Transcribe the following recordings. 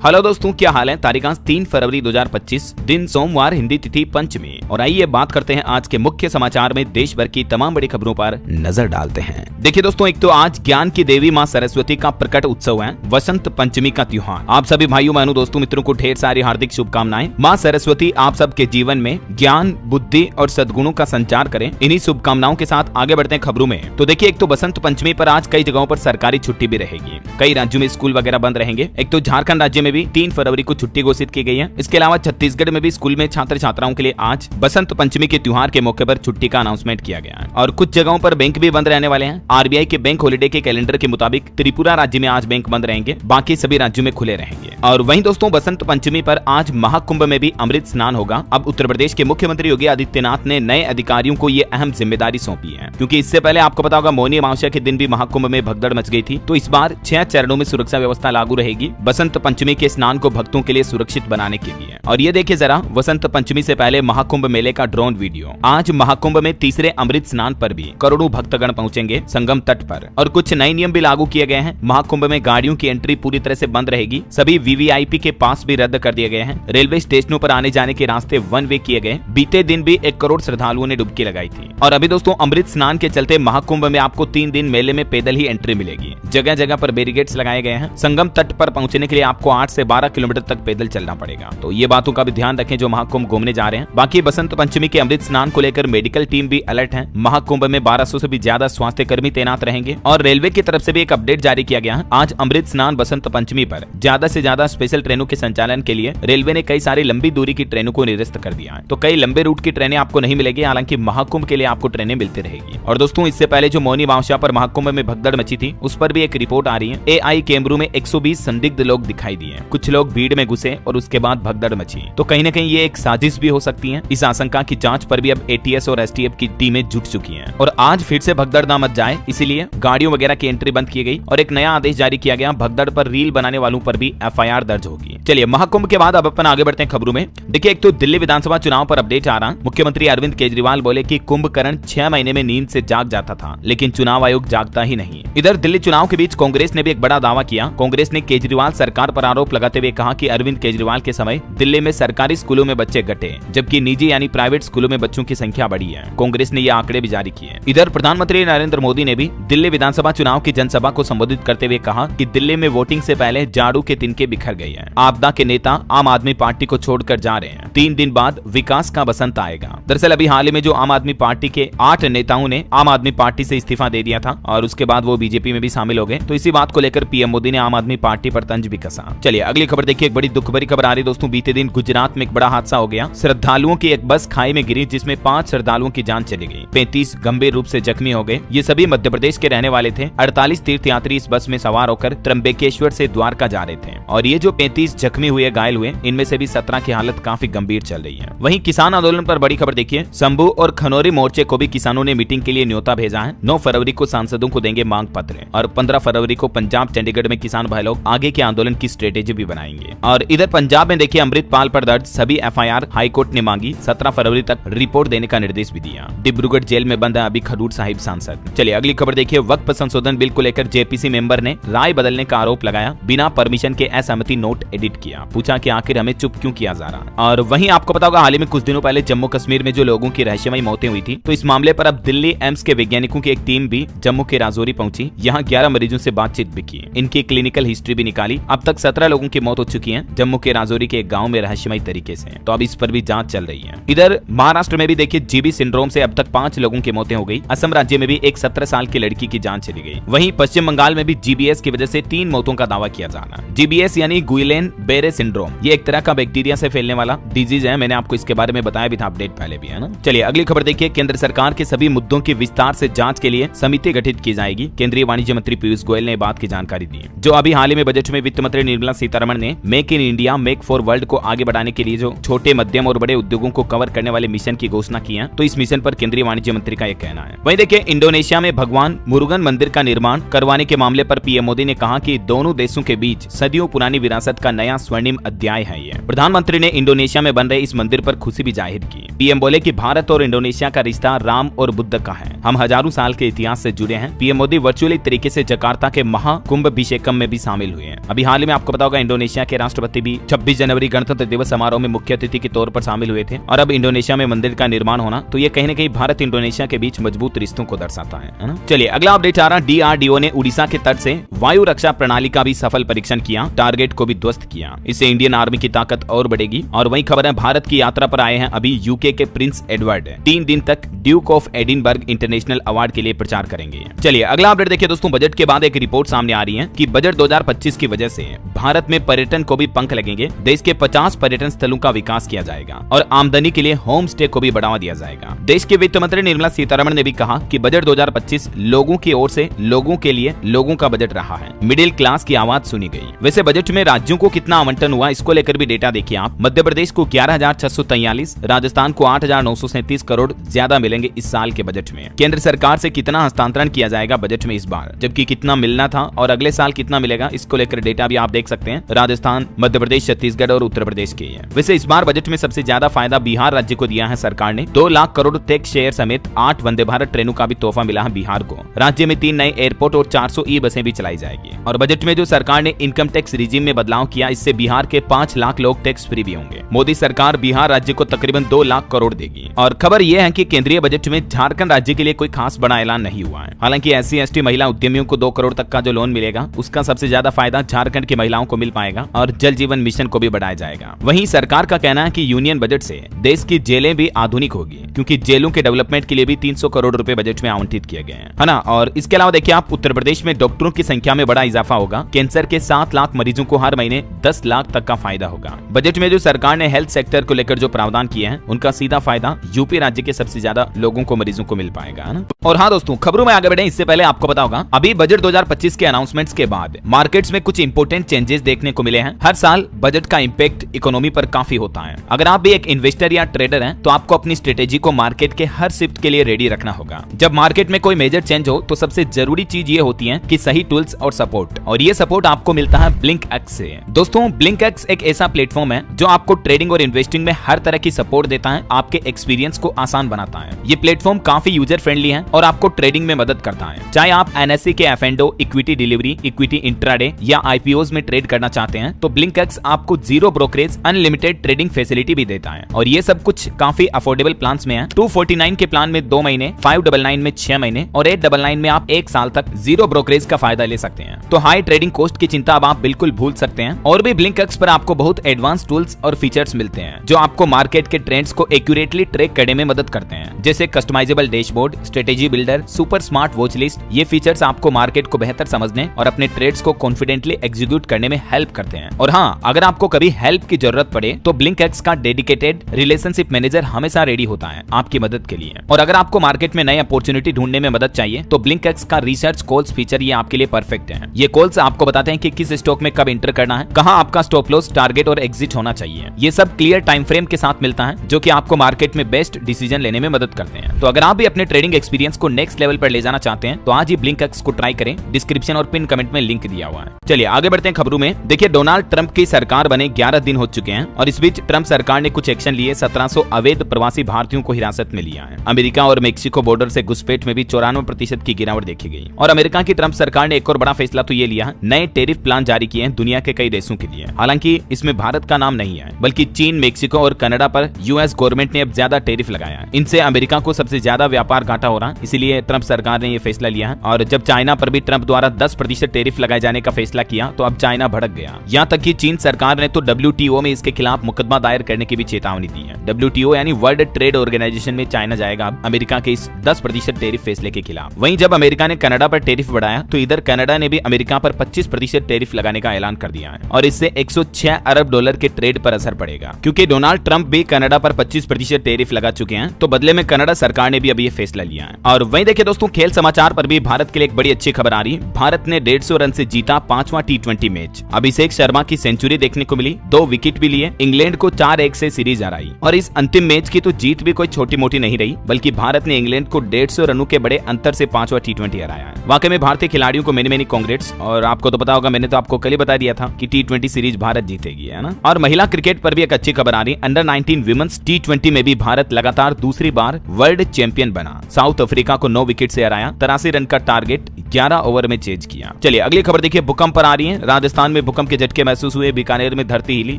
Hello दोस्तों, क्या हाल है। तारीख 3 फरवरी 2025, दिन सोमवार, हिंदी तिथि पंचमी। और आइए बात करते हैं आज के मुख्य समाचार में देश भर की तमाम बड़ी खबरों पर नजर डालते हैं। देखिए दोस्तों, एक तो आज ज्ञान की देवी माँ सरस्वती का प्रकट उत्सव है, वसंत पंचमी का त्योहार। आप सभी भाइयों बहनों दोस्तों मित्रों को ढेर सारी हार्दिक शुभकामनाएं। माँ सरस्वती आप सबके जीवन में ज्ञान, बुद्धि और सद्गुणों का संचार करें। इन्हीं शुभकामनाओं के साथ आगे बढ़ते हैं खबरों में। तो देखिए, एक तो बसंत पंचमी पर आज कई जगहों पर सरकारी छुट्टी भी रहेगी। कई राज्यों में स्कूल वगैरह बंद रहेंगे। एक तो झारखंड राज्य में भी 3 फरवरी को छुट्टी घोषित की गई है। इसके अलावा छत्तीसगढ़ में भी स्कूल में छात्र छात्राओं के लिए आज बसंत पंचमी के त्योहार के मौके पर छुट्टी का अनाउंसमेंट किया गया है। और कुछ जगहों पर बैंक भी बंद रहने वाले हैं। आरबीआई के बैंक हॉलिडे के कैलेंडर के मुताबिक त्रिपुरा राज्य में आज बैंक बंद रहेंगे, बाकी सभी राज्यों में खुले रहेंगे। और वहीं दोस्तों, बसंत पंचमी पर आज महाकुंभ में भी अमृत स्नान होगा। अब उत्तर प्रदेश के मुख्यमंत्री योगी आदित्यनाथ ने नए अधिकारियों को ये अहम जिम्मेदारी सौंपी है, क्योंकि इससे पहले आपको पता होगा मौनी अमावस्या के दिन भी महाकुंभ में भगदड़ मच गई थी। तो इस बार 6 चरणों में सुरक्षा व्यवस्था लागू रहेगी बसंत पंचमी के स्नान को भक्तों के लिए सुरक्षित बनाने के लिए। और ये देखिए जरा, वसंत पंचमी से पहले महाकुंभ मेले का ड्रोन वीडियो। आज महाकुंभ में तीसरे अमृत स्नान पर भी करोड़ों भक्तगण पहुंचेंगे संगम तट पर। और कुछ नए नियम भी लागू किए गए हैं। महाकुंभ में गाड़ियों की एंट्री पूरी तरह से बंद रहेगी। सभी वीवीआईपी के पास भी रद्द कर दिए गए हैं। रेलवे स्टेशनों पर आने जाने के रास्ते वन वे किए गए। बीते दिन भी 1 करोड़ श्रद्धालुओं ने डुबकी लगाई थी। और अभी दोस्तों, अमृत स्नान के चलते महाकुंभ में आपको 3 दिन मेले में पैदल ही एंट्री मिलेगी। जगह जगह पर बैरिकेड्स लगाए गए हैं। संगम तट पर पहुंचने के लिए आपको 8 से 12 किलोमीटर तक पैदल चलना पड़ेगा। तो ये बातों का भी ध्यान रखें जो महाकुंभ घूमने जा रहे हैं। बाकी बसंत पंचमी के अमृत स्नान को लेकर मेडिकल टीम भी अलर्ट है। महाकुंभ में 1200 से भी ज्यादा स्वास्थ्य कर्मी तैनात रहेंगे। और रेलवे की तरफ से भी एक अपडेट जारी किया गया है। आज अमृत स्नान बसंत पंचमी पर ज्यादा से ज्यादा स्पेशल ट्रेनों के संचालन के लिए रेलवे ने कई सारी लंबी दूरी की ट्रेनों को निरस्त कर दिया है। तो कई लंबे रूट की ट्रेनें आपको नहीं मिलेगी, हालांकि महाकुंभ के लिए आपको ट्रेनें मिलती रहेगी। और दोस्तों, इससे पहले जो मौनी अमावस्या पर महाकुंभ में भगदड़ मची थी, उस पर भी एक रिपोर्ट आ रही है। एआई कैमरों में 120 संदिग्ध लोग दिखाई दिए। कुछ लोग भीड़ में घुसे और उसके बाद भगदड़ मची। तो कहीं न कहीं ये एक साजिश भी हो सकती है। इस आशंका की जांच पर भी अब एटीएस और एसटीएफ की टीमें जुट चुकी हैं। और आज फिर से भगदड़ ना मच जाए, इसीलिए गाड़ियों वगैरह की एंट्री बंद की गई। और एक नया आदेश जारी किया गया, भगदड़ पर रील बनाने वालों पर भी एफआईआर दर्ज होगी। चलिए, महाकुंभ के बाद अब अपन आगे बढ़ते हैं खबरों में। देखिए, एक तो दिल्ली विधानसभा चुनाव पर अपडेट आ रहा। मुख्यमंत्री अरविंद केजरीवाल बोले कि कुंभकर्ण 6 महीने में नींद से जाग जाता था, लेकिन चुनाव आयोग जागता ही नहीं। इधर दिल्ली चुनाव के बीच कांग्रेस ने भी एक बड़ा दावा किया। कांग्रेस ने केजरीवाल सरकार पर आरोप लगाते हुए कहा कि अरविंद केजरीवाल के समय दिल्ली में सरकारी स्कूलों में बच्चे घटे, जबकि निजी यानी प्राइवेट स्कूलों में बच्चों की संख्या बढ़ी है। कांग्रेस ने ये आंकड़े भी जारी किए। इधर प्रधानमंत्री नरेंद्र मोदी ने भी दिल्ली विधानसभा चुनाव की जनसभा को संबोधित करते हुए कहा कि दिल्ली में वोटिंग से पहले झाड़ू के तिनके बिखर गए हैं। आपदा के नेता आम आदमी पार्टी को छोड़कर जा रहे हैं। 3 दिन बाद विकास का बसंत आएगा। दरअसल अभी हाल ही में जो आम आदमी पार्टी के 8 नेताओं ने आम आदमी पार्टी से इस्तीफा दे दिया था और उसके बाद वो बीजेपी में भी शामिल हो गए। तो इसी बात को लेकर पीएम मोदी ने आम आदमी पार्टी पर तंज भी कसा। चलिए अगली खबर देखिए। एक बड़ी दुख भरी खबर आ रही दोस्तों। बीते दिन गुजरात में एक बड़ा हादसा हो गया। श्रद्धालुओं की एक बस खाई में गिरी, जिसमें 5 श्रद्धालुओं की जान चली गई। 35 गंभीर रूप से जख्मी हो गए। ये सभी मध्य प्रदेश के रहने वाले थे। 48 तीर्थयात्री इस बस में सवार होकर त्र्यंबकेश्वर से द्वारका जा रहे थे। और ये जो 35 जख्मी हुए, घायल हुए, इनमें से भी 17 की हालत काफी गंभीर चल रही है। वहीं किसान आंदोलन पर बड़ी खबर देखिए। शंभू और खनौरी मोर्चे को भी किसानों ने मीटिंग के लिए न्योता भेजा है। 9 फरवरी को सांसदों को देंगे मांग पत्र और 15 फरवरी को पंजाब चंडीगढ़ में किसान भाई लोग आगे के आंदोलन की स्ट्रेटेजी भी बनाएंगे। और इधर पंजाब में देखिए, अमृतपाल पर दर्ज सभी एफआईआर हाईकोर्ट ने मांगी। 17 फरवरी तक रिपोर्ट देने का निर्देश भी दिया। डिब्रूगढ़ जेल में बंद है अभी खडूर साहिब सांसद। चलिए अगली खबर देखिए। वक्फ संशोधन बिल को लेकर जेपीसी मेंबर ने राय बदलने का आरोप लगाया। बिना परमिशन के असहमति नोट एडिट किया। पूछा कि आखिर हमें चुप क्यों किया जा रहा। और वहीं आपको पता होगा, हाल ही में कुछ दिनों पहले जम्मू कश्मीर में जो लोगों की रहस्यमयी मौतें हुई थी, तो इस मामले पर अब दिल्ली एम्स के वैज्ञानिकों की एक टीम भी जम्मू के राजौरी पहुंची। यहाँ 11 मरीजों से बातचीत भी की। इनकी क्लिनिकल हिस्ट्री भी निकाली। अब तक 17 लोगों की मौत हो चुकी है जम्मू के राजौरी के एक गाँव में रहस्यमयी तरीके से। तो अब इस पर भी जांच चल रही है। इधर महाराष्ट्र में भी देखिए, जीबी सिंड्रोम से अब तक 5 लोगों की मौतें हो गई। असम राज्य में भी एक 17 साल की लड़की की जान चली गई। वहीं पश्चिम बंगाल में भी जीबीएस की वजह से 3 मौतों का दावा किया जा रहा है। जीबीएस यानी गुइलेन बेरे सिंड्रोम, ये एक तरह का बैक्टीरिया से फैलने वाला डिजीज है। मैंने आपको इसके बारे में बताया भी था अपडेट पहले भी, है ना। चलिए अगली खबर देखिए। केंद्र सरकार के सभी मुद्दों की विस्तार से जांच के लिए समिति गठित की जाएगी। केंद्रीय वाणिज्य मंत्री पीयूष गोयल ने बात की जानकारी दी। जो अभी हाल ही में बजट में वित्त मंत्री निर्मला सीतारमण ने make in India make for world को आगे बढ़ाने के लिए जो छोटे मध्यम और बड़े उद्योगों को कवर करने वाले मिशन की घोषणा की है, तो इस मिशन पर केंद्रीय वाणिज्य मंत्री का यह कहना है। वहीं देखिए, इंडोनेशिया में भगवान मुरुगन मंदिर का निर्माण करवाने के मामले पर पीएम मोदी ने कहा कि दोनों देशों के बीच सदियों पुरानी विरासत का नया नया स्वर्णिम अध्याय है ये। प्रधानमंत्री ने इंडोनेशिया में बन रहे इस मंदिर पर खुशी भी जाहिर की। पीएम बोले कि भारत और इंडोनेशिया का रिश्ता राम और बुद्ध का है, हम हजारों साल के इतिहास से जुड़े हैं। पीएम मोदी वर्चुअली तरीके से जकार्ता के महाकुंभभिषेकम में भी शामिल हुए हैं। अभी हाल ही में आपको पता होगा इंडोनेशिया के राष्ट्रपति भी 26 जनवरी गणतंत्र दिवस समारोह में मुख्य अतिथि के तौर पर शामिल हुए थे। और अब इंडोनेशिया में मंदिर का निर्माण होना, तो ये कहीं न कहीं भारत इंडोनेशिया के बीच मजबूत रिश्तों को दर्शाता है ना। चलिए अगला अपडेट आ रहा, डीआरडीओ ने उड़ीसा के तट से वायु रक्षा प्रणाली का भी सफल परीक्षण किया, टारगेट को भी ध्वस्त किया। इससे इंडियन आर्मी की ताकत और बढ़ेगी। और वही खबर है, भारत की यात्रा पर आए हैं अभी यूके के प्रिंस एडवर्ड, 3 दिन तक Duke of Edinburgh international award के लिए प्रचार करेंगे। चलिए अगला अपडेट देखिए दोस्तों, बजट के बाद एक रिपोर्ट सामने आ रही है कि बजट 2025 की वजह से भारत में पर्यटन को भी पंख लगेंगे। देश के 50 पर्यटन स्थलों का विकास किया जाएगा और आमदनी के लिए होम स्टे को भी बढ़ावा दिया जाएगा। देश के वित्त मंत्री निर्मला सीतारमण ने भी कहा कि बजट 2025 लोगों की ओर से लोगों के लिए लोगों का बजट रहा है। मिडिल क्लास की आवाज सुनी गई। वैसे बजट में राज्यों को कितना आवंटन हुआ, इसको लेकर भी डेटा देखिए आप। मध्य प्रदेश को 11,643, राजस्थान को 8,937 करोड़ ज्यादा मिलेंगे इस साल के बजट में। केंद्र सरकार से कितना हस्तांतरण किया जाएगा बजट में इस बार, जबकि कितना मिलना था और अगले साल कितना मिलेगा, इसको लेकर डेटा भी आप देख सकते हैं। राजस्थान, मध्य प्रदेश, छत्तीसगढ़ और उत्तर प्रदेश के हैं। वैसे इस बार बजट में सबसे ज्यादा फायदा बिहार राज्य को दिया है सरकार ने। 2 लाख करोड़ टैक्स शेयर समेत 8 वंदे भारत ट्रेनों का भी तोहफा मिला है बिहार को। राज्य में 3 नए एयरपोर्ट और 400 ई बसें भी चलाई जाएगी। और बजट में जो सरकार ने इनकम टैक्स रिजीम में बदलाव किया, इससे बिहार के 5 लाख लोग टैक्स फ्री भी होंगे। मोदी सरकार बिहार राज्य को तकरीबन 2 लाख करोड़ देगी। और खबर यह है कि केंद्रीय बजट में झारखंड राज्य के लिए कोई खास बड़ा ऐलान नहीं हुआ है। हालांकि SC/ST महिला उद्यमियों को 2 करोड़ तक का जो लोन मिलेगा, उसका सबसे ज्यादा फायदा झारखंड की महिलाओं को मिल पाएगा और जल जीवन मिशन को भी बढ़ाया जाएगा। वहीं सरकार का कहना है कि यूनियन बजट से देश की जेलें भी आधुनिक होगी, क्योंकि जेलों के डेवलपमेंट के लिए भी 300 करोड़ रुपए बजट में आवंटित किए गए हैं, है ना। और इसके अलावा देखिए आप, उत्तर प्रदेश में डॉक्टरों की संख्या में बड़ा इजाफा होगा। कैंसर के 7 लाख मरीजों को हर महीने 10 लाख तक का फायदा होगा। बजट में जो सरकार ने हेल्थ सेक्टर को लेकर जो प्रावधान किए हैं, उनका सीधा फायदा यूपी राज्य के सबसे ज्यादा लोगों को, मरीजों को मिल पाएगा, है ना। और हाँ दोस्तों, खबरों में आगे बढ़े इससे पहले आपको पता होगा, अभी बजट 2025 के अनाउंसमेंट्स के बाद मार्केट्स में कुछ इंपोर्टेंट चेंजेस देखने को मिले हैं। हर साल बजट का इंपैक्ट इकोनॉमी पर काफी होता है। अगर आप भी एक इन्वेस्टर या ट्रेडर हैं, तो आपको अपनी स्ट्रेटेजी को मार्केट के हर शिफ्ट के लिए रेडी रखना होगा। जब मार्केट में कोई मेजर चेंज हो, तो सबसे जरूरी चीज ये होती है कि सही टूल्स और सपोर्ट, और ये सपोर्ट आपको मिलता है BlinkX से। दोस्तों BlinkX एक ऐसा प्लेटफॉर्म है जो आपको ट्रेडिंग और इन्वेस्टिंग में हर तरह की सपोर्ट देता है, आपके एक्सपीरियंस को आसान बनाता है। ये प्लेटफॉर्म काफी यूजर फ्रेंडली है और आपको ट्रेडिंग में मदद करता है। चाहे आप NSE के F&O, equity delivery, equity intraday या IPOs में ट्रेड करना चाहते हैं, तो BlinkX आपको 0 ब्रोकरेज अनलिमिटेड ट्रेडिंग फैसिलिटी भी देता है। और ये सब कुछ काफी अफोर्डेबल प्लान्स में है। 249 के प्लान में 2 महीने, 599 में 6 महीने और 899 में आप 1 साल तक 0 ब्रोकरेज का फायदा ले सकते हैं। तो हाई ट्रेडिंग कॉस्ट की चिंता अब आप बिल्कुल भूल सकते हैं। और भी BlinkX पर आपको बहुत एडवांस टूल्स और फीचर्स मिलते हैं, जो आपको मार्केट के ट्रेंड्स को एक्यूरेटली ट्रैक करने में मदद करते हैं, जैसे customisable dashboard, strategy builder, super smart watch list. ये फीचर्स आपको मार्केट को बेहतर समझने और अपने ट्रेड्स को कॉन्फिडेंटली एग्जीक्यूट करने में हेल्प करते हैं। और हाँ, अगर आपको कभी हेल्प की जरूरत पड़े, तो BlinkX का डेडिकेटेड रिलेशनशिप मैनेजर हमेशा रेडी होता है आपकी मदद के लिए। और अगर आपको मार्केट में नई अपॉर्चुनिटी ढूंढने में मदद चाहिए, तो BlinkX का रिसर्च कॉल्स फीचर ये आपके लिए परफेक्ट है। ये कॉल्स आपको बताते हैं कि किस स्टॉक में कब एंटर करना है, कहां आपका स्टॉप लॉस, टारगेट और एग्जिट होना चाहिए। ये सब क्लियर टाइम फ्रेम के साथ मिलता है, जो कि आपको मार्केट में बेस्ट डिसीजन लेने में मदद करते हैं। तो अगर आप भी अपने ट्रेडिंग एक्सपीरियंस को नेक्स्ट लेवल पर ले जाना चाहते हैं, तो आज ही BlinkX को ट्राई करें। डिस्क्रिप्शन और पिन कमेंट में लिंक दिया हुआ है। चलिए आगे बढ़ते हैं खबरों में। देखिए, डोनाल्ड ट्रंप की सरकार बने 11 दिन हो चुके हैं और इस बीच ट्रंप सरकार ने कुछ एक्शन लिए। 1700 अवैध प्रवासी भारतीयों को हिरासत में लिया है। अमेरिका और मेक्सिको बॉर्डर से घुसपैठ में भी 94% की गिरावट देखी गई। और अमेरिका की ट्रंप सरकार ने एक और बड़ा फैसला तो ये लिया है, नए टैरिफ प्लान जारी किए हैं दुनिया के कई देशों के लिए। हालांकि इसमें भारत का नाम नहीं है, बल्कि चीन, मेक्सिको और कनाडा पर यूएस गवर्नमेंट ने अब ज्यादा टैरिफ लगाया है। इनसे अमेरिका को सबसे ज्यादा व्यापार घाटा हो रहा, इसीलिए ट्रंप सरकार ने ये फैसला लिया है। और जब चाइना पर भी ट्रंप द्वारा 10% टैरिफ लगाए जाने का फैसला किया, तो अब चाइना भड़क गया। यहाँ तक कि चीन सरकार ने तो WTO में इसके खिलाफ मुकदमा दायर करने की भी चेतावनी दी है। WTO यानी वर्ल्ड ट्रेड ऑर्गेनाइजेशन में चाइना जाएगा अब अमेरिका के इस 10% टैरिफ फैसले के खिलाफ। वहीं जब अमेरिका ने कनाडा पर टैरिफ बढ़ाया, तो इधर कनाडा ने भी अमेरिका पर 25% टैरिफ लगाने का ऐलान कर दिया है। और इससे 106 अरब डॉलर के ट्रेड पर असर पड़ेगा, क्योंकि डोनाल्ड ट्रंप भी कनाडा पर 25% टैरिफ लगा चुके हैं। तो बदले में कनाडा सरकार ने भी अभी ये फैसला लिया है। और वहीं देखिए दोस्तों, खेल समाचार पर भी भारत के लिए एक बड़ी अच्छी खबर आ रही है। भारत ने 150 रन से जीता 5वां T20 मैच। अभिषेक शर्मा की सेंचुरी देखने को मिली, 2 विकेट भी लिए, इंग्लैंड को 4-1 से सीरीज हराई। और इस अंतिम मैच की तो जीत भी कोई छोटी मोटी नहीं रही, बल्कि भारत ने इंग्लैंड को 150 रनों के बड़े अंतर से 5वां T20 हराया है। वाकई में भारतीय खिलाड़ियों को मेनी कांग्रेट्स। और आपको तो पता होगा, मैंने तो आपको कल ही बता दिया था कि T20 T20 सीरीज भारत जीतेगी, है ना। और महिला क्रिकेट पर भी एक अच्छी खबर आ रही है। अंडर 19 विमेंस T20 में भी भारत लगातार दूसरी बार वर्ल्ड चैंपियन बना। साउथ अफ्रीका को 9 विकेट से हराया। 83 रन का टारगेट 11 ओवर में चेज किया। चलिए अगली खबर देखिए, भूकंप पर आ रही है। राजस्थान में भूकंप के झटके महसूस हुए। बीकानेर में धरती हिली।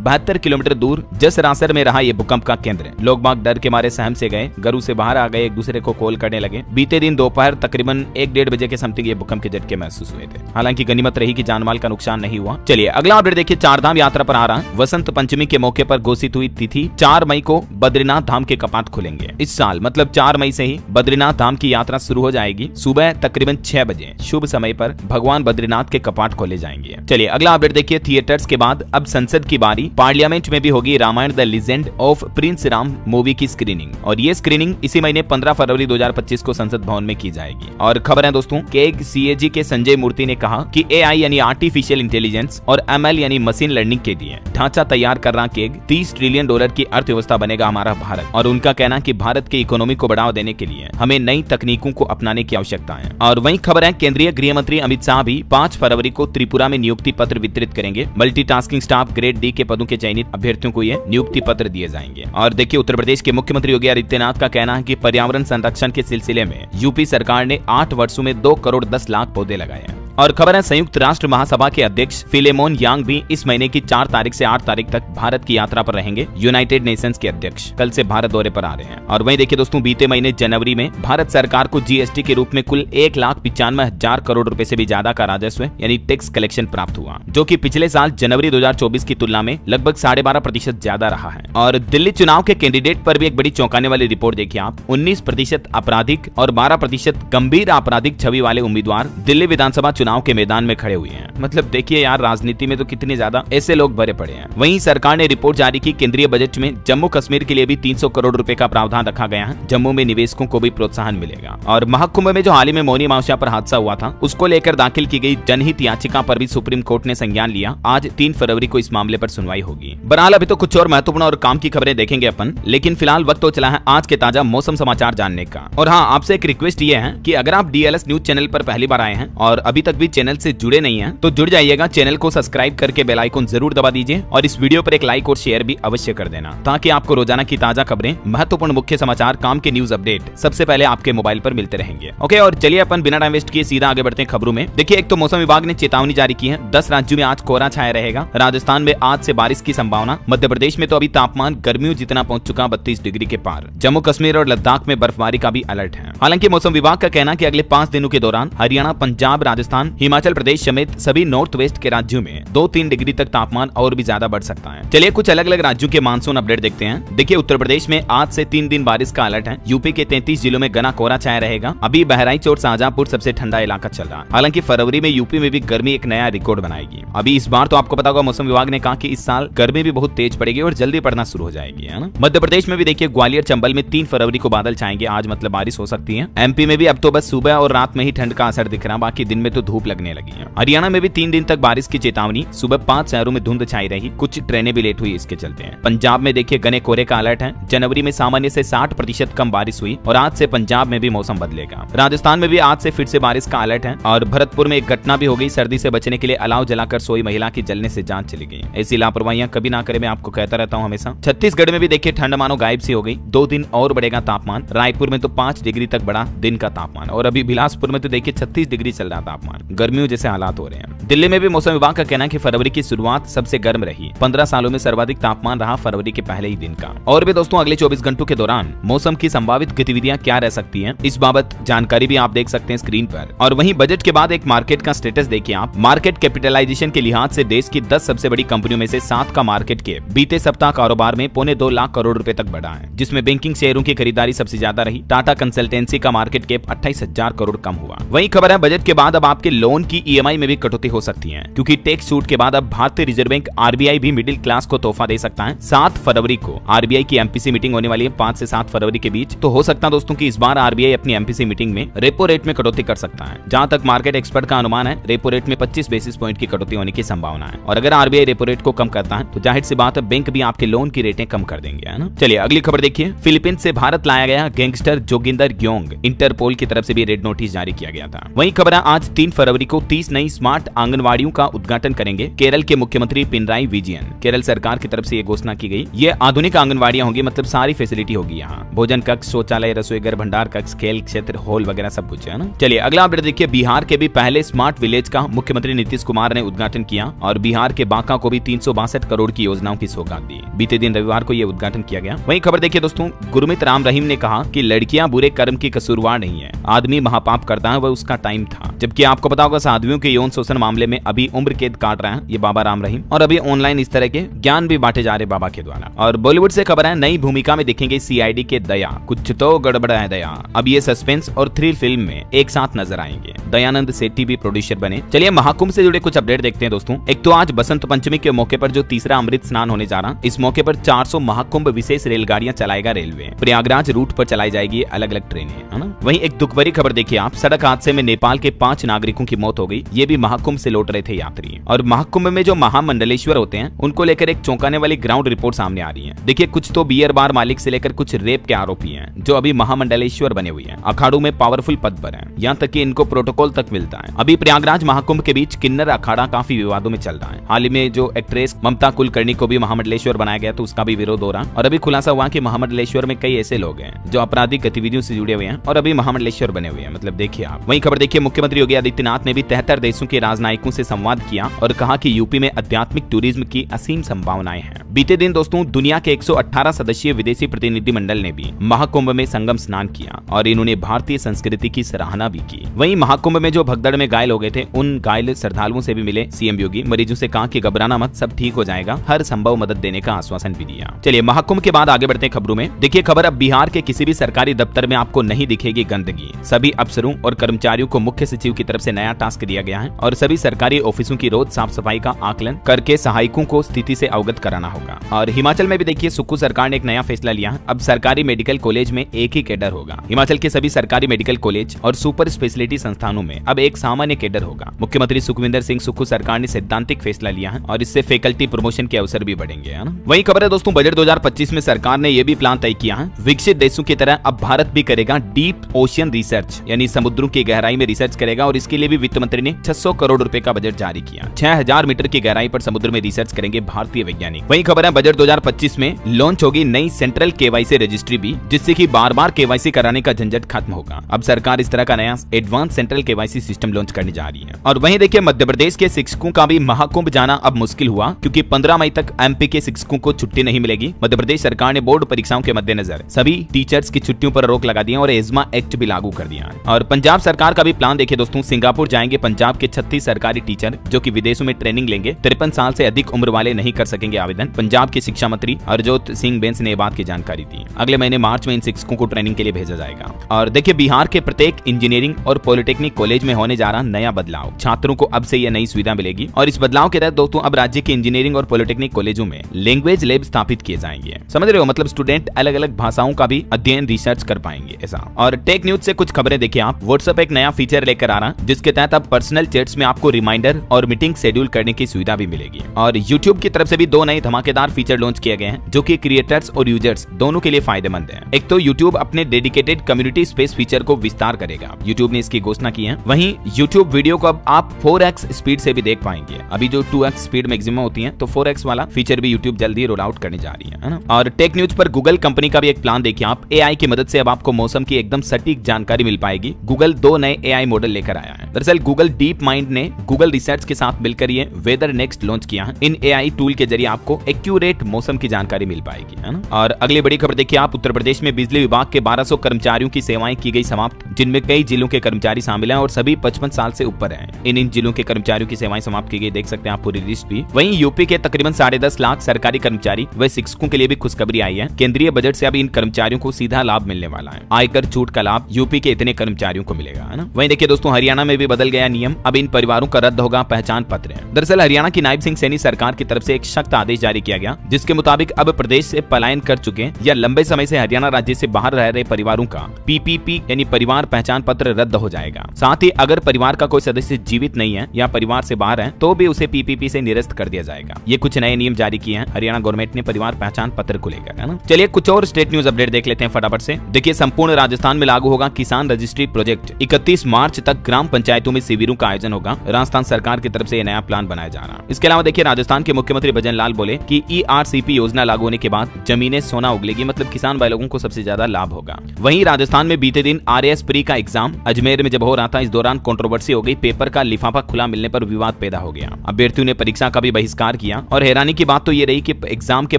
72 किलोमीटर दूर जसरासर में रहा ये भूकंप का केंद्र। लोग बाग डर के मारे सहम से गए, घरों से बाहर आ गए, एक दूसरे को कॉल करने लगे। बीते दिन दोपहर तकरीबन 1-1:30 बजे के समथिंग ये भूकंप के झटके महसूस हुए थे। हालांकि गनीमत रही कि जानमाल का नुकसान नहीं हुआ। चलिए अगला अपडेट देखिए, चारधाम यात्रा पर आ रहा है। वसंत पंचमी के मौके पर घोषित हुई तिथि 4 मई को बद्रीनाथ धाम के कपाट खुलेंगे। इस साल मतलब 4 मई से ही बद्रीनाथ धाम की यात्रा शुरू हो जाएगी। सुबह तकरीबन 6 बजे शुभ समय पर भगवान बद्रीनाथ के कपाट खोले जाएंगे। चलिए अगला अपडेट देखिए, थिएटर्स के बाद अब संसद की बारी। पार्लियामेंट में भी होगी Ramayana the legend of Prince Ram movie की स्क्रीनिंग, और ये स्क्रीनिंग इसी महीने 15 फरवरी 2025 को संसद भवन में की जाएगी। और खबर है दोस्तों, केग सीएजी के संजय मूर्ति ने कहा कि एआई यानी आर्टिफिशियल इंटेलिजेंस और एमएल यानी मशीन लर्निंग के लिए ढांचा तैयार कर रहा केग। $30 ट्रिलियन की अर्थव्यवस्था बनेगा हमारा भारत। और उनका कहना कि भारत की इकोनॉमी को बढ़ावा देने के लिए हमें नई तकनीकों को अपनाने की आवश्यकता है। और वहीं खबर है, केंद्रीय गृह मंत्री अमित शाह भी 5 फरवरी को त्रिपुरा में नियुक्ति पत्र वितरित करेंगे। मल्टीटास्किंग स्टाफ ग्रेड डी के पदों के चयनित अभ्यर्थियों को ये नियुक्ति पत्र दिए जाएंगे। और देखिए उत्तर प्रदेश के मुख्यमंत्री योगी आदित्यनाथ का कहना है कि पर्यावरण संरक्षण के सिलसिले में यूपी सरकार ने 8 वर्षों में 2 करोड़ 10 लाख पौधे लगाए हैं। और खबर है, संयुक्त राष्ट्र महासभा के अध्यक्ष फिलेमोन यांग भी इस महीने की 4 तारीख से 8 तारीख तक भारत की यात्रा पर रहेंगे। यूनाइटेड नेशंस के अध्यक्ष कल से भारत दौरे पर आ रहे हैं। और वहीं देखिए दोस्तों, बीते महीने जनवरी में भारत सरकार को जीएसटी के रूप में कुल 1,95,000 करोड़ रुपए से भी ज्यादा का राजस्व यानी टैक्स कलेक्शन प्राप्त हुआ, जो कि पिछले साल जनवरी 2024 की तुलना में लगभग 12.5% ज्यादा रहा है। और दिल्ली चुनाव के कैंडिडेट पर भी एक बड़ी चौंकाने वाली रिपोर्ट देखिए आप। 19% आपराधिक और 12% गंभीर आपराधिक छवि वाले उम्मीदवार दिल्ली विधानसभा चुनाव के मैदान में खड़े हुए हैं। मतलब देखिए यार, राजनीति में तो कितने ज्यादा ऐसे लोग भरे पड़े हैं। वहीं सरकार ने रिपोर्ट जारी की, केंद्रीय बजट में जम्मू कश्मीर के लिए भी 300 करोड़ रुपए का प्रावधान रखा गया है। जम्मू में निवेशकों को भी प्रोत्साहन मिलेगा। और महाकुंभ में जो हाल ही में मौनी अमावस्या पर हादसा हुआ था, उसको लेकर दाखिल की गई जनहित याचिका पर भी सुप्रीम कोर्ट ने संज्ञान लिया। आज 3 फरवरी को इस मामले पर सुनवाई होगी। बहरहाल अभी तो कुछ और महत्वपूर्ण और काम की खबरें देखेंगे अपन, लेकिन फिलहाल वक्त तो चला है आज के ताजा मौसम समाचार जानने का। और हाँ, आपसे एक रिक्वेस्ट ये है कि अगर आप डीएलएस न्यूज चैनल पर पहली बार आए हैं और अभी तक भी चैनल से जुड़े नहीं हैं, तो जुड़ जाइएगा। चैनल को सब्सक्राइब करके बेल आइकन जरूर दबा दीजिए और इस वीडियो पर एक लाइक और शेयर भी अवश्य कर देना, ताकि आपको रोजाना की ताजा खबरें, महत्वपूर्ण मुख्य समाचार, काम के न्यूज अपडेट सबसे पहले आपके मोबाइल पर मिलते रहेंगे। ओके, और चलिए अपन बिना टाइम वेस्ट किए सीधा आगे बढ़ते हैं खबरों में। देखिए, एक तो मौसम विभाग ने चेतावनी जारी की है। 10 राज्यों में आज कोहरा छाया रहेगा। राजस्थान में आज से बारिश की संभावना। मध्य प्रदेश में तो अभी तापमान गर्मियों जितना पहुंच चुका, 32 डिग्री के पार। जम्मू कश्मीर और लद्दाख में बर्फबारी का भी अलर्ट है। हालांकि मौसम विभाग का कहना कि अगले 5 दिनों के दौरान हरियाणा, पंजाब, राजस्थान, हिमाचल प्रदेश समेत सभी नॉर्थ वेस्ट के राज्यों में 2-3 डिग्री तक तापमान और भी ज्यादा बढ़ सकता है। चलिए कुछ अलग अलग राज्यों के मानसून अपडेट देखते हैं। देखिए, उत्तर प्रदेश में आज से 3 दिन बारिश का अलर्ट है। यूपी के 33 जिलों में घना कोहरा छाया रहेगा। अभी बहराइच और शाहजहांपुर सबसे ठंडा इलाका चल रहा है। हालांकि फरवरी में यूपी में भी गर्मी एक नया रिकॉर्ड बनाएगी। अभी इस बार तो आपको पता होगा, मौसम विभाग ने कहा कि इस साल गर्मी भी बहुत तेज पड़ेगी और जल्दी पड़ना शुरू हो जाएगी, है ना। मध्य प्रदेश में भी देखिए, ग्वालियर, चंबल में 3 फरवरी को बादल छाएंगे। आज मतलब बारिश हो सकती है। एमपी में भी अब तो बस सुबह और रात में ही ठंड का असर दिख रहा, बाकी दिन में तो धूप लगने लगी है। हरियाणा में भी 3 दिन तक बारिश की चेतावनी। सुबह 5 शहरों में धुंध छाई रही, कुछ ट्रेनें भी लेट हुई इसके चलते हैं। पंजाब में देखिए, घने कोहरे का अलर्ट है। जनवरी में सामान्य से 60% कम बारिश हुई और आज से पंजाब में भी मौसम बदलेगा। राजस्थान में भी आज से फिर से बारिश का अलर्ट है। और भरतपुर में एक घटना भी हो गई। सर्दी से बचने के लिए अलाव जलाकर सोई महिला की जलने से जान चली गई। ऐसी लापरवाहियां कभी ना करे, मैं आपको कहता रहता हूं हमेशा। छत्तीसगढ़ में भी देखिए, ठंड मानो गायब सी हो गई। 2 दिन और बढ़ेगा तापमान। रायपुर में तो 5 डिग्री तक बढ़ा दिन का तापमान। और अभी बिलासपुर में तो देखिए 36 डिग्री चल रहा तापमान। गर्मियों जैसे हालात हो रहे हैं। दिल्ली में भी मौसम विभाग का कहना है कि फरवरी की शुरुआत सबसे गर्म रही। 15 सालों में सर्वाधिक तापमान रहा फरवरी के पहले ही दिन का। और भी दोस्तों, अगले 24 घंटों के दौरान मौसम की संभावित गतिविधियां क्या रह सकती हैं, इस बाबत जानकारी भी आप देख सकते हैं स्क्रीन पर। और वहीं बजट के बाद एक मार्केट का स्टेटस देखिए आप। मार्केट कैपिटलाइजेशन के लिहाज से देश की 10 सबसे बड़ी कंपनियों में से 7 का मार्केट कैप बीते सप्ताह कारोबार में 2.25 लाख करोड़ रुपए तक बढ़ा है, जिसमें बैंकिंग शेयरों की खरीदारी सबसे ज्यादा रही। टाटा कंसल्टेंसी का मार्केट कैप 28,000 करोड़ कम हुआ। वहीं खबर है, बजट के बाद अब आपके लोन की ईएमआई में भी कटौती हो सकती है, क्योंकि टैक्स छूट के बाद अब भारतीय रिजर्व बैंक आरबीआई भी मिडिल क्लास को तोहफा दे सकता है। 7 फरवरी को आरबीआई की एमपीसी मीटिंग होने वाली है, 5 से 7 फरवरी के बीच। तो हो सकता है दोस्तों कि इस बार आरबीआई अपनी एमपीसी मीटिंग में रेपो रेट में कटौती कर सकता है। जहां तक मार्केट एक्सपर्ट का अनुमान है, रेपो रेट में 25 बेसिस पॉइंट की कटौती होने की संभावना है। और अगर आरबीआई रेपो रेट को कम करता है, तो जाहिर सी बात है बैंक भी आपके लोन की रेटें कम कर देंगे, है ना। चलिए अगली खबर देखिए। फिलीपींस से भारत लाया गया गैंगस्टर जोगिंदर ग्योंग, इंटरपोल की तरफ से भी रेड नोटिस जारी किया गया था। वहीं खबर है, आज 3 फरवरी को 30 नई स्मार्ट आंगनवाड़ियों का उद्घाटन करेंगे केरल के मुख्यमंत्री पिनराई विजयन। केरल सरकार की तरफ से ये घोषणा की गई। ये आधुनिक आंगनवाड़ियां होंगी, मतलब सारी फैसिलिटी होगी यहाँ, भोजन कक्ष, शौचालय, रसोई घर, भंडार कक्ष, खेल क्षेत्र, हॉल वगैरह सब कुछ है ना। चलिए अगला अपडेट देखिए। बिहार के भी पहले स्मार्ट विलेज का मुख्यमंत्री नीतीश कुमार ने उद्घाटन किया और बिहार के बांका को भी 362 करोड़ की योजनाओं की सौगात दी। बीते दिन रविवार को यह उद्घाटन किया गया। वहीं खबर देखिए दोस्तों, गुरमीत राम रहीम ने कहा कि लड़कियां बुरे कर्म की कसूरवार नहीं है, आदमी महापाप करता है, वह उसका टाइम था। जबकि आपको पता होगा साध्वियों के यौन शोषण मामले में अभी उम्र कैद काट रहे हैं ये बाबा राम रहीम, और अभी ऑनलाइन इस तरह के ज्ञान भी बांटे जा रहे बाबा के द्वारा। और बॉलीवुड से खबर है, नई भूमिका में दिखेंगे सीआईडी के दया, कुछ तो गड़बड़ है दया। अब ये सस्पेंस और थ्रिल फिल्म में एक साथ नजर आएंगे। दयानंद सेठी भी प्रोड्यूसर बने। चलिए महाकुंभ से जुड़े कुछ अपडेट देखते हैं दोस्तों। एक तो आज बसंत पंचमी के मौके पर जो तीसरा अमृत स्नान होने जा रहा, इस मौके पर 400 महाकुंभ विशेष रेलगाड़ियां चलाएगा रेलवे। प्रयागराज रूट पर चलाई जाएगी अलग अलग ट्रेनें, है ना। वहीं एक दुख भरी खबर देखिए आप, सड़क हादसे में नेपाल के 5 नागरिकों की मौत हो गई। ये भी महाकुंभ से लौट रहे थे यात्री। और महाकुंभ में जो महामंडलेश्वर होते हैं उनको लेकर एक चौंकाने वाली ग्राउंड रिपोर्ट सामने आ रही है। देखिए कुछ तो बियर बार मालिक से लेकर कुछ रेप के आरोपी हैं जो अभी महामंडलेश्वर बने हुए हैं, अखाड़ों में पावरफुल पद पर हैं, यहाँ तक कि इनको प्रोटोकॉल तक मिलता है। अभी प्रयागराज महाकुंभ के बीच किन्नर अखाड़ा काफी विवादों में चल रहा है। हाल ही में जो एक्ट्रेस ममता कुलकर्णी को भी महामंडलेश्वर बनाया गया तो उसका भी विरोध हो रहा। और अभी खुलासा हुआ कि महामंडलेश्वर में कई ऐसे लोग हैं जो आपराधिक गतिविधियों से जुड़े हुए हैं और अभी महामंडलेश्वर बने हुए हैं, मतलब देखिए आप। वहीं खबर देखिए, मुख्यमंत्री योगी आदित्यनाथ ने भी 73 देशों के राजनयिकों से संवाद किया और कहा कि यूपी में आध्यात्मिक टूरिज्म की असीम संभावनाएं हैं। बीते दिन दोस्तों दुनिया के 118 सदस्यीय विदेशी प्रतिनिधिमंडल ने भी महाकुंभ में संगम स्नान किया और इन्होंने भारतीय संस्कृति की सराहना भी की। वहीं महाकुंभ में जो भगदड़ में घायल हो गए थे उन घायल श्रद्धालुओं से भी मिले सीएम योगी। मरीजों से कहा कि घबराना मत, सब ठीक हो जाएगा, हर संभव मदद देने का आश्वासन भी दिया। चलिए महाकुंभ के बाद आगे बढ़ते हैं खबरों में। देखिए खबर, अब बिहार के किसी भी सरकारी दफ्तर में आपको नहीं दिखेगी गंदगी। सभी अफसरों और कर्मचारियों को मुख्य सचिव की तरफ से नया टास्क दिया गया है और सभी सरकारी ऑफिसों की रोज साफ सफाई का आकलन करके सहायकों को स्थिति से अवगत कराना होगा। और हिमाचल में भी देखिए सुक्खू सरकार ने एक नया फैसला लिया है। अब सरकारी मेडिकल कॉलेज में एक ही कैडर होगा। हिमाचल के सभी सरकारी मेडिकल कॉलेज और सुपर स्पेशलिटी संस्थानों में अब एक सामान्य कैडर होगा। मुख्यमंत्री सुखविंदर सिंह सुक्खू सरकार ने सैद्धांतिक फैसला लिया है और इससे फैकल्टी प्रमोशन के अवसर भी बढ़ेंगे, है ना। वही खबर है दोस्तों, बजट 2025 में सरकार ने यह भी प्लान तय किया है, विकसित देशों की तरह अब भारत भी करेगा डीप ओशियन रिसर्च, यानी समुद्रों की गहराई में रिसर्च करेगा। और इसके लिए भी वित्त मंत्री ने 600 करोड़ रुपए का बजट जारी किया। 6000 मीटर की गहराई पर समुद्र में रिसर्च करेंगे भारतीय वैज्ञानिक। वही खबर है, बजट 2025 में लॉन्च होगी नई सेंट्रल केवाईसी रजिस्ट्री भी, जिससे कि बार बार केवाईसी कराने का झंझट खत्म होगा। अब सरकार इस तरह का नया advance central KYC system launch करने जा रही है। और वहीं देखिए मध्य प्रदेश के शिक्षकों का भी महाकुंभ जाना अब मुश्किल हुआ, क्योंकि 15 मई तक एमपी के शिक्षकों को छुट्टी नहीं मिलेगी। मध्य प्रदेश सरकार ने बोर्ड परीक्षाओं के मद्देनजर सभी टीचर्स की छुट्टियों पर रोक लगा दी और एजमा एक्ट भी लागू कर दिया। और पंजाब सरकार का भी प्लान देखिए दोस्तों, सिंगापुर जाएंगे पंजाब के 36 सरकारी टीचर जो कि विदेशों में ट्रेनिंग लेंगे। 53 साल से अधिक उम्र वाले नहीं कर सकेंगे आवेदन। पंजाब के शिक्षा मंत्री हरजोत सिंह बेंस ने बात की जानकारी दी। अगले महीने मार्च में इन शिक्षकों को ट्रेनिंग के लिए भेजा जाएगा। और देखिए बिहार के प्रत्येक इंजीनियरिंग और पॉलिटेक्निक कॉलेज में होने जा रहा नया बदलाव, छात्रों को अब से यह नई सुविधा मिलेगी। और इस बदलाव के तहत दोस्तों अब राज्य के इंजीनियरिंग और पॉलिटेक्निक कॉलेजों में लैंग्वेज लैब स्थापित किए जाएंगे। समझ रहे हो, मतलब स्टूडेंट अलग अलग भाषाओं का भी अध्ययन रिसर्च कर पाएंगे ऐसा। और टेक न्यूज से कुछ खबरें देखिए आप। व्हाट्सएप एक नया फीचर लेकर आ रहा है जिसके तहत अब पर्सनल चैट्स में आपको रिमाइंडर और मीटिंग शेड्यूल करने की सुविधा भी मिलेगी। और YouTube की तरफ से भी 2 नए धमाकेदार फीचर लॉन्च किए गए हैं जो कि क्रिएटर्स और यूजर्स दोनों के लिए फायदेमंद है। एक तो YouTube अपने डेडिकेटेड कम्युनिटी स्पेस फीचर को विस्तार करेगा, YouTube ने इसकी घोषणा की है। वहीं YouTube वीडियो को अब आप 4x स्पीड से भी देख पाएंगे। अभी जो 2x स्पीड मैक्सिमम होती है, तो 4x वाला फीचर भी YouTube जल्दी रोल आउट करने जा रही है ना। और टेक न्यूज पर गूगल कंपनी का भी एक प्लान देखिए आप। AI की मदद से अब आपको मौसम की एकदम सटीक जानकारी मिल पाएगी। गूगल 2 नए AI मॉडल लेकर आया है। दरअसल गूगल डीप माइंड ने गूगल रिसर्च के साथ मिलकर ये वेदर नेक्स्ट लॉन्च किया है। इन AI टूल के जरिए आपको एक्यूरेट मौसम की जानकारी मिल पाएगी, है ना। और अगली बड़ी खबर देखिए आप। उत्तर प्रदेश में बिजली विभाग के 1200 कर्मचारियों की सेवाएं की गई समाप्त, जिनमें कई जिलों के कर्मचारी शामिल हैं और सभी 55 साल से ऊपर हैं। इन जिलों के कर्मचारियों की सेवाएं समाप्त की गई, देख सकते हैं आप पूरी लिस्ट भी। वहीं यूपी के तकरीबन 10.5 लाख सरकारी कर्मचारी व शिक्षकों के लिए भी खुशखबरी आई है। केंद्रीय बजट से अब इन कर्मचारियों को सीधा लाभ मिलने वाला है। आयकर छूट का लाभ यूपी के इतने कर्मचारियों को मिलेगा, है ना। वहीं देखिए दोस्तों हरियाणा में भी बदल गया नियम। अब इन परिवारों का रद्द होगा पहचान पत्र। दरअसल हरियाणा की नायब सिंह सैनी सरकार की तरफ से एक सख्त आदेश जारी किया किया गया, जिसके मुताबिक अब प्रदेश से पलायन कर चुके या लंबे समय से हरियाणा राज्य से बाहर रह रहे परिवारों का पीपीपी यानी परिवार पहचान पत्र रद्द हो जाएगा। साथ ही अगर परिवार का कोई सदस्य जीवित नहीं है या परिवार से बाहर है तो भी उसे पीपीपी से निरस्त कर दिया जाएगा। ये कुछ नए नियम जारी किए हैं हरियाणा गवर्नमेंट ने परिवार पहचान पत्र को लेकर, है ना। चलिए कुछ और स्टेट न्यूज अपडेट देख लेते हैं फटाफट से। देखिए, संपूर्ण राजस्थान में लागू होगा किसान रजिस्ट्री प्रोजेक्ट। 31 मार्च तक ग्राम पंचायतों में शिविरों का आयोजन होगा। राजस्थान सरकार की तरफ से यह नया प्लान बनाया जा रहा है। इसके अलावा देखिए, राजस्थान के मुख्यमंत्री भजन लाल बोले कि ईआरसीपी योजना लागू होने के बाद जमीनें सोना उगलेगी, मतलब किसान भाई लोगों को सबसे ज्यादा लाभ होगा। वहीं राजस्थान में बीते दिन आरएएस प्री का एग्जाम अजमेर में जब हो रहा था, इस दौरान कंट्रोवर्सी हो गई। पेपर का लिफाफा खुला मिलने पर विवाद पैदा हो गया। अभ्यर्थियों ने परीक्षा का भी बहिष्कार किया और हैरानी की बात तो ये रही कि एग्जाम के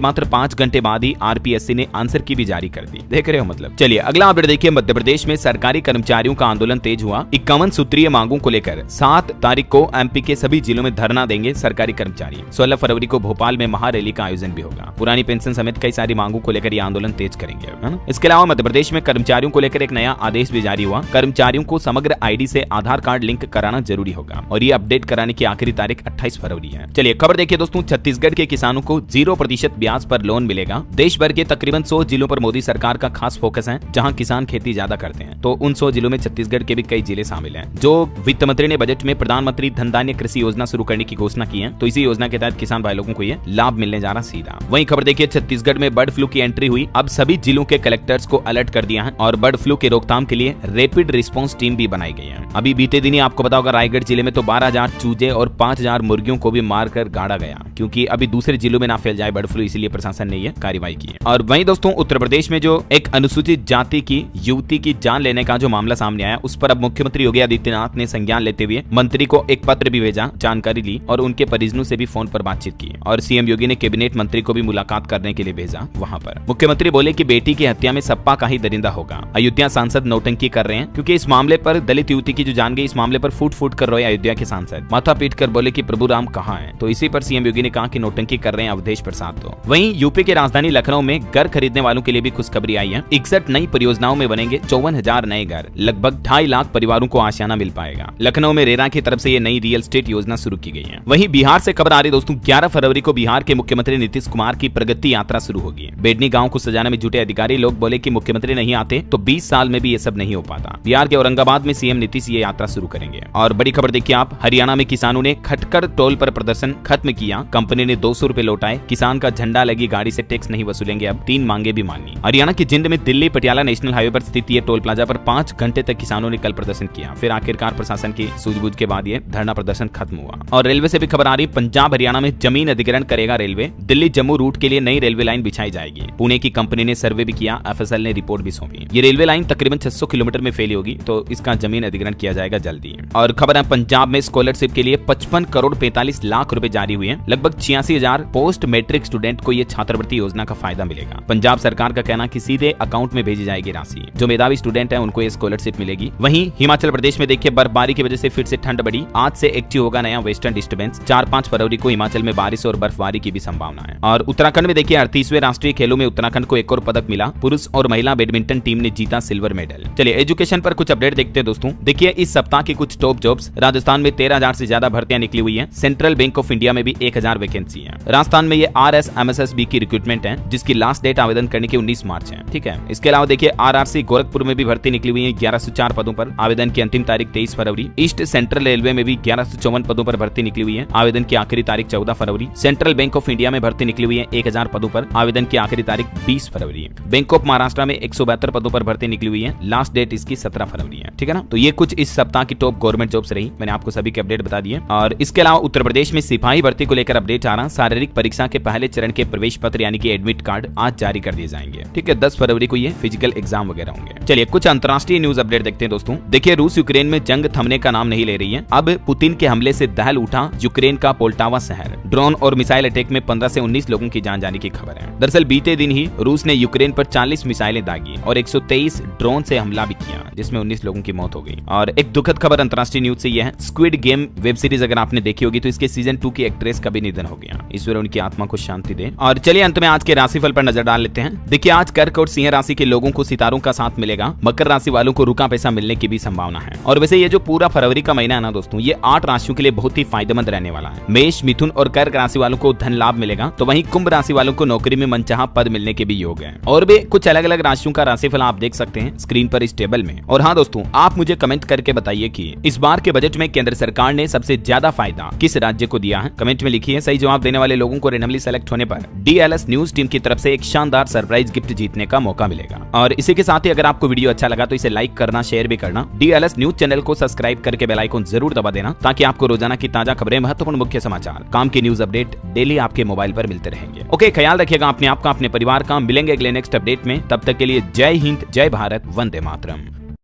मात्र 5 घंटे बाद ही आरपीएससी ने आंसर की भी जारी कर दी। देख रहे हो मतलब। चलिए अगला अपडेट देखिए, मध्य प्रदेश में सरकारी कर्मचारियों का आंदोलन तेज हुआ। 51 सूत्रीय मांगों को लेकर 7 तारीख को एमपी के सभी जिलों में धरना देंगे सरकारी कर्मचारी। 16 फरवरी को भोपाल में महारैली का आयोजन भी होगा। पुरानी पेंशन समेत कई सारी मांगों को लेकर यह आंदोलन तेज करेंगे, है ना। इसके अलावा मध्य प्रदेश में कर्मचारियों को लेकर एक नया आदेश भी जारी हुआ। कर्मचारियों को समग्र आईडी से आधार कार्ड लिंक कराना जरूरी होगा और ये अपडेट कराने की आखिरी तारीख 28 फरवरी है। चलिए खबर देखिए दोस्तों, छत्तीसगढ़ के किसानों को 0% ब्याज पर लोन मिलेगा। देश भर के तकरीबन 100 जिलों पर मोदी सरकार का खास फोकस है, जहां किसान खेती ज्यादा करते हैं। तो उन 100 जिलों में छत्तीसगढ़ के भी कई जिले शामिल हैं। जो वित्त मंत्री ने बजट में प्रधानमंत्री धन धान्य कृषि योजना शुरू करने की घोषणा की है, तो इसी योजना के तहत किसान भाई लोगों को ये लाभ मिलने जा रहा सीधा। वहीं खबर देखिए, छत्तीसगढ़ में बर्ड फ्लू की एंट्री हुई। अब सभी जिलों के कलेक्टर्स को अलर्ट कर दिया है और बर्ड फ्लू के रोकथाम के लिए रैपिड रिस्पांस टीम भी बनाई गई है। अभी बीते दिन ही आपको पता होगा, रायगढ़ जिले में तो 12,000 चूजे और 5,000 मुर्गियों को भी मारकर गाड़ा गया, क्योंकि अभी दूसरे जिलों में ना फैल जाए बर्ड फ्लू, इसलिए प्रशासन ने यह कार्रवाई की है। और वहीं दोस्तों, उत्तर प्रदेश में जो एक अनुसूचित जाति की युवती की जान लेने का जो मामला सामने आया, उस पर अब मुख्यमंत्री योगी आदित्यनाथ ने संज्ञान लेते हुए मंत्री को एक पत्र भी भेजा, जानकारी ली और उनके परिजनों से भी फोन पर बातचीत की। और सीएम योगी ने कैबिनेट मंत्री को भी मुलाकात करने के लिए भेजा। वहां पर मुख्यमंत्री बोले कि बेटी की हत्या में सपा का ही दरिंदा होगा। अयोध्या सांसद नौटंकी कर रहे हैं, क्योंकि इस मामले पर दलित युवती की जो जान गई, इस मामले पर फूट फूट कर रोए अयोध्या के सांसद। माथा पीट कर बोले कि प्रभु राम कहाँ है। तो इसी पर सीएम योगी ने कहा कि नौटंकी कर रहे हैं अवधेश प्रसाद। तो वहीं यूपी के राजधानी लखनऊ में घर खरीदने वालों के लिए भी खुशखबरी आई है। 61 नई परियोजनाओं में बनेंगे 54,000 नए घर। लगभग 2.5 लाख परिवारों को आशियाना मिल पाएगा। लखनऊ में रेरा की तरफ से ये नई रियल एस्टेट योजना शुरू की गई है। वहीं बिहार से खबर आ रही दोस्तों, 11 फरवरी को बिहार के मुख्यमंत्री नीतीश कुमार की प्रगति यात्रा शुरू होगी। बेडनी गांव को सजाने में जुटे अधिकारी लोग बोले कि मुख्यमंत्री नहीं आते तो 20 साल में भी ये सब नहीं हो पाता। बिहार के औरंगाबाद में सीएम नीतीश ये यात्रा शुरू करेंगे। और बड़ी खबर देखिए आप, हरियाणा में किसानों ने खटकर टोल पर प्रदर्शन खत्म किया। कंपनी ने 200 रुपए लौटाए। किसान का झंडा लगी गाड़ी से टैक्स नहीं वसूलेंगे, अब 3 मांगे भी मानी। हरियाणा के जिंद में दिल्ली पटियाला नेशनल हाईवे पर स्थित ये टोल प्लाजा पर 5 घंटे तक किसानों ने कल प्रदर्शन किया। फिर आखिरकार प्रशासन की सूझबूझ के बाद ये धरना प्रदर्शन खत्म हुआ। और रेलवे से भी खबर आ रही, पंजाब हरियाणा में जमीन अधिग्रहण करेगा रेलवे। दिल्ली जम्मू रूट के लिए नई रेलवे लाइन बिछाई जाएगी। पुणे की कंपनी ने सर्वे भी किया, एफएसएल ने रिपोर्ट भी सौंपी। ये रेलवे लाइन तकरीबन 600 किलोमीटर में फैली होगी, तो इसका जमीन अधिग्रहण किया जाएगा जल्दी। और खबर है, पंजाब में स्कॉलरशिप के लिए 55 करोड़ 45 लाख रुपए जारी हुए हैं। लगभग 86,000 पोस्ट मैट्रिक स्टूडेंट को ये छात्रवृत्ति योजना का फायदा मिलेगा। पंजाब सरकार का कहना कि सीधे अकाउंट में भेजी जाएगी राशि। जो मेधावी स्टूडेंट है उनको ये स्कॉलरशिप मिलेगी। वहीं हिमाचल प्रदेश में देखिए, बर्फबारी की वजह से फिर से ठंड बढ़ी। आज से एक्टिव होगा नया वेस्टर्न डिस्टर्बेंस। 4-5 फरवरी को हिमाचल में बारिश और बर्फबारी की भी संभावना है। और उत्तराखंड में देखिए, 38वें राष्ट्रीय खेलों में उत्तराखंड को एक और पदक मिला। पुरुष और महिला बैडमिंटन टीम ने जीता सिल्वर मेडल। चलिए एजुकेशन पर कुछ अपडेट देखते हैं दोस्तों। देखिए, इस सप्ताह की कुछ टॉप जॉब्स। राजस्थान में 13,000 से ज्यादा भर्तियां निकली हुई है। सेंट्रल बैंक ऑफ इंडिया में भी 1,000 वैकेंसी है। राजस्थान में ये RSMSSB की रिक्रूटमेंट है, जिसकी लास्ट डेट आवेदन करने की 19 मार्च है। ठीक है, इसके अलावा देखिए, RRC गोरखपुर में भी भर्ती निकली हुई है 1104 पदों पर। आवेदन की अंतिम तारीख 23 फरवरी। ईस्ट सेंट्रल रेलवे में भी 1154 पदों पर भर्ती निकली हुई है। आवेदन की आखिरी तारीख 14 फरवरी। सेंट्रल बैंक ऑफ इंडिया में भर्ती निकली हुई है 1,000 पदों पर। आवेदन की आखिरी तारीख 20 फरवरी। बैंक ऑफ महाराष्ट्र में 172 पदों पर भर्ती निकली हुई है। लास्ट डेट इसकी 17 फरवरी है। ठीक है ना। तो ये कुछ इस सप्ताह की टॉप गवर्नमेंट जॉब्स रही। मैंने आपको सभी के अपडेट बता दिए। और इसके अलावा उत्तर प्रदेश में सिपाही भर्ती को लेकर अपडेट आ रहा। शारीरिक परीक्षा के पहले चरण के प्रवेश पत्र यानी कि एडमिट कार्ड आज जारी कर दिए जाएंगे। ठीक है, 10 फरवरी को ये फिजिकल एग्जाम वगैरह होंगे। चलिए कुछ अंतर्राष्ट्रीय न्यूज अपडेट देखते हैं दोस्तों। देखिए, रूस यूक्रेन में जंग थमने का नाम नहीं ले रही है। अब पुतिन के हमले से दहल उठा यूक्रेन का पोल्टावा शहर। ड्रोन और मिसाइल अटैक में 15 से 19 लोगों की जान जाने की खबर है। दरअसल बीते दिन ही रूस ने यूक्रेन पर 40 मिसाइलें दागी और 123 ड्रोन से हमला भी किया, जिसमें 19 लोगों की मौत हो गई। और एक दुखद खबर अंतर्राष्ट्रीय न्यूज से यह है, स्क्विड गेम वेब सीरीज अगर आपने देखी होगी तो इसके सीजन 2 की एक्ट्रेस का भी निधन हो गया। ईश्वर उनकी आत्मा को शांति दे। और चलिए अंत में आज के राशिफल पर नजर डाल लेते हैं। देखिए, आज कर्क और सिंह राशि के लोगों को सितारों का साथ मिलेगा। मकर राशि वालों को रुका पैसा मिलने की भी संभावना है। और वैसे ये जो पूरा फरवरी का महीना है ना दोस्तों, ये 8 राशियों के लिए बहुत ही फायदेमंद रहने वाला है। मेष, मिथुन और कर्क राशि वालों को धन लाभ लाभ मिलेगा, तो वहीं कुंभ राशि वालों को नौकरी में मनचाहा पद मिलने के भी योग है। और भी कुछ अलग अलग राशियों का राशिफल आप देख सकते हैं स्क्रीन पर इस टेबल में। और हाँ दोस्तों, आप मुझे कमेंट करके बताइए कि इस बार के बजट में केंद्र सरकार ने सबसे ज्यादा फायदा किस राज्य को दिया है। कमेंट में लिखिए। सही जवाब देने वाले लोगों को रेंडमली सेलेक्ट होने पर DLS न्यूज टीम की तरफ से एक शानदार सरप्राइज गिफ्ट जीतने का मौका मिलेगा। और इसी के साथ ही अगर आपको वीडियो अच्छा लगा तो इसे लाइक करना, शेयर भी करना। DLS न्यूज चैनल को सब्सक्राइब करके बेल आइकन जरूर दबा देना, ताकि आपको रोजाना की ताजा खबरें, महत्वपूर्ण मुख्य समाचार, काम की न्यूज अपडेट डेली आपके मोबाइल पर मिलते रहेंगे। ओके, ख्याल रखिएगा अपने आप का, अपने परिवार का। मिलेंगे अगले नेक्स्ट अपडेट में, तब तक के लिए जय हिंद, जय भारत, वंदे मातरम।